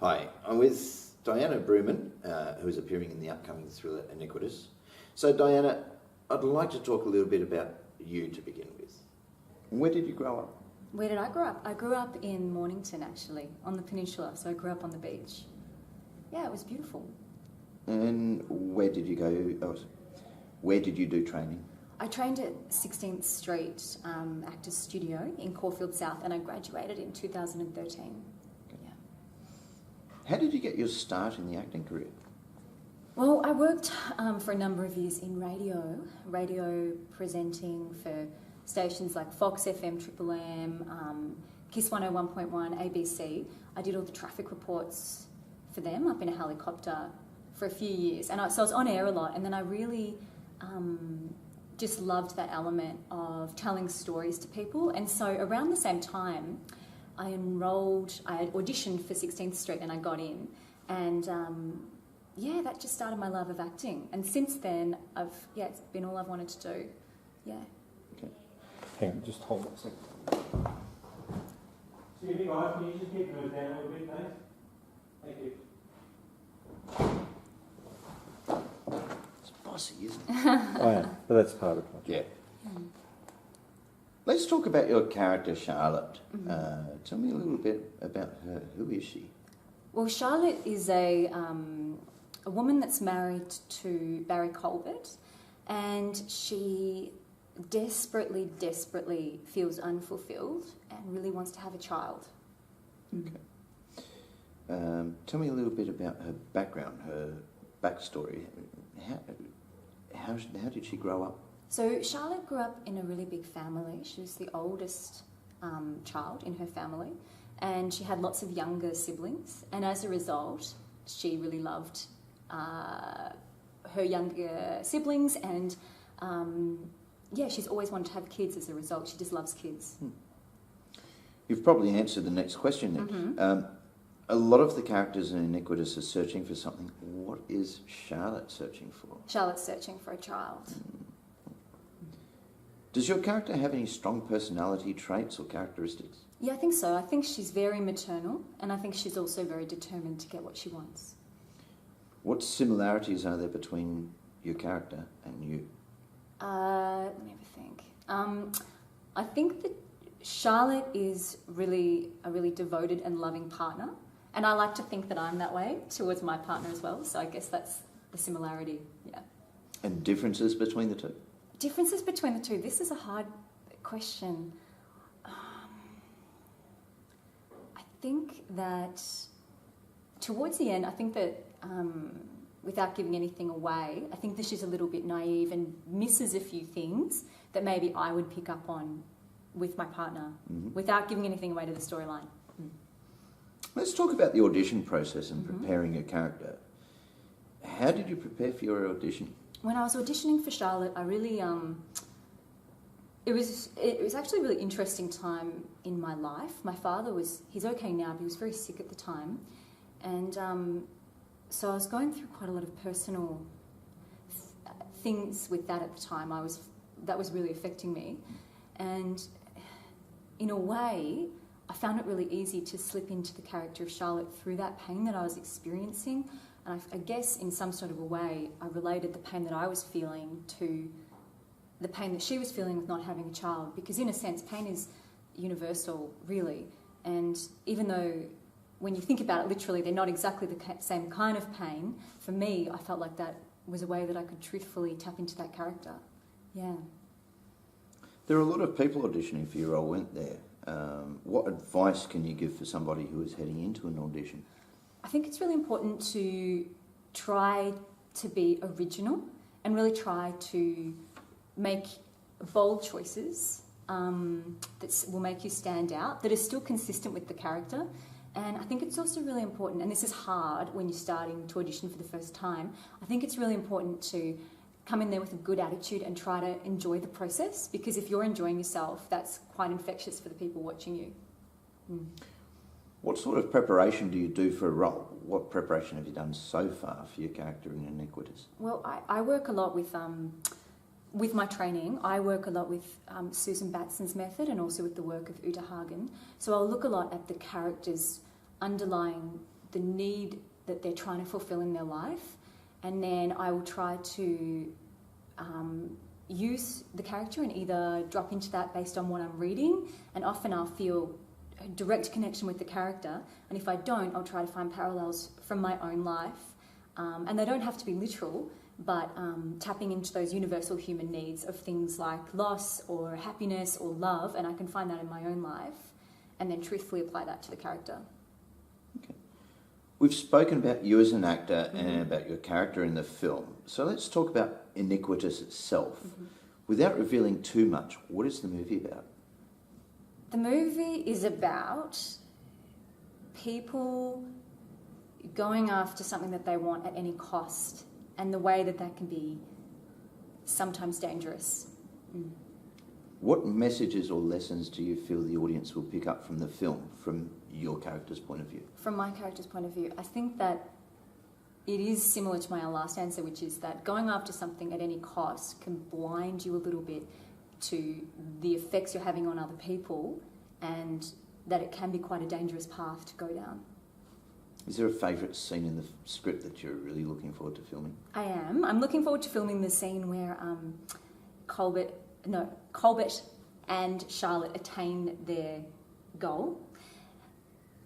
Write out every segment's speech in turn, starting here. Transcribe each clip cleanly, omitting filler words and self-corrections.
Hi, I'm with Diana Brumen, who is appearing in the upcoming thriller Iniquitous. So Diana, I'd like to talk a little bit about you to begin with. Where did you grow up? Where did I grow up? I grew up in Mornington, actually, on the peninsula, so I grew up on the beach. Yeah, it was beautiful. And where did you go? Where did you do training? I trained at 16th Street Actors Studio in Caulfield South, and I graduated in 2013. Yeah. How did you get your start in the acting career? Well, I worked for a number of years in radio presenting for stations like Fox FM, Triple M, Kiss 101.1, ABC. I did all the traffic reports for them up in a helicopter for a few years. And so I was on air a lot, and then I really just loved that element of telling stories to people. And so around the same time, I had auditioned for 16th Street and I got in. And yeah, that just started my love of acting. And since then, it's been all I've wanted to do. Yeah. Okay. Hang on, just hold on a second. Excuse me, guys, can you just keep those down a little bit, thanks? Thank you. It's bossy, isn't it? Oh, yeah, but that's part of it. Yeah. Let's talk about your character, Charlotte. Tell me a little bit about her. Who is she? Well, Charlotte is a woman that's married to Barry Colbert, and she desperately feels unfulfilled and really wants to have a child. Okay. Tell me a little bit about her background, her backstory. How did she grow up? So Charlotte grew up in a really big family. She was the oldest child in her family, and she had lots of younger siblings. And as a result, she really loved her younger siblings, and she's always wanted to have kids as a result. She just loves kids. You've probably answered the next question then. A lot of the characters in Iniquitous are searching for something. What is Charlotte searching for? Charlotte's searching for a child. Does your character have any strong personality traits or characteristics? Yeah, I think so. I think she's very maternal, and I think she's also very determined to get what she wants. What similarities are there between your character and you? Let me have a think. I think that Charlotte is really a really devoted and loving partner, and I like to think that I'm that way towards my partner as well, so I guess that's the similarity, yeah. And differences between the two? Differences between the two? This is a hard question. I think that towards the end, I think that without giving anything away, I think that she's a little bit naive and misses a few things that maybe I would pick up on with my partner without giving anything away to the storyline. Let's talk about the audition process and preparing your character. How did you prepare for your audition? When I was auditioning for Charlotte, I really it was actually a really interesting time in my life. My father he's okay now, but he was very sick at the time, and so I was going through quite a lot of personal things with that at the time. That was really affecting me, and in a way, I found it really easy to slip into the character of Charlotte through that pain that I was experiencing. And I guess in some sort of a way, I related the pain that I was feeling to the pain that she was feeling with not having a child. Because in a sense, pain is universal, really. And even though when you think about it literally, they're not exactly the same kind of pain, for me, I felt like that was a way that I could truthfully tap into that character. Yeah. There are a lot of people auditioning for your role, weren't there? What advice can you give for somebody who is heading into an audition? I think it's really important to try to be original and really try to make bold choices that will make you stand out, that are still consistent with the character. And I think it's also really important, and this is hard when you're starting to audition for the first time, I think it's really important to come in there with a good attitude and try to enjoy the process, because if you're enjoying yourself, that's quite infectious for the people watching you. What sort of preparation do you do for a role? What preparation have you done so far for your character in Iniquitous? Well, I work a lot with my training. I work a lot with Susan Batson's method and also with the work of Uta Hagen. So I'll look a lot at the character's underlying the need that they're trying to fulfill in their life, and then I will try to use the character and either drop into that based on what I'm reading, and often I'll feel a direct connection with the character, and if I don't, I'll try to find parallels from my own life, and they don't have to be literal, but tapping into those universal human needs of things like loss or happiness or love, and I can find that in my own life, and then truthfully apply that to the character. Okay. We've spoken about you as an actor and about your character in the film, so let's talk about Iniquitous itself. Without revealing too much, what is the movie about? The movie is about people going after something that they want at any cost, and the way that that can be sometimes dangerous. What messages or lessons do you feel the audience will pick up from the film, from your character's point of view? From my character's point of view, I think that it is similar to my last answer, which is that going after something at any cost can blind you a little bit to the effects you're having on other people, and that it can be quite a dangerous path to go down. Is there a favourite scene in the script that you're really looking forward to filming? I am. I'm looking forward to filming the scene where Colbert and Charlotte attain their goal.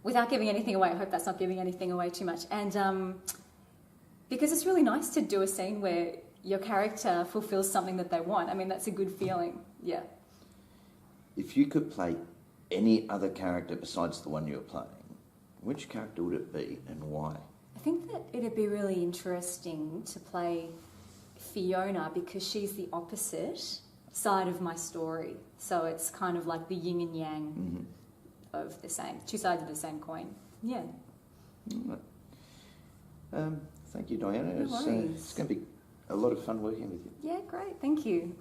Without giving anything away, I hope that's not giving anything away too much. And because it's really nice to do a scene where your character fulfills something that they want. I mean, that's a good feeling, yeah. If you could play any other character besides the one you're playing, which character would it be and why? I think that it'd be really interesting to play Fiona because she's the opposite side of my story. So it's kind of like the yin and yang of the same, two sides of the same coin. Yeah. Thank you, Diana. No worries. It's going to be a lot of fun working with you. Yeah, great. Thank you.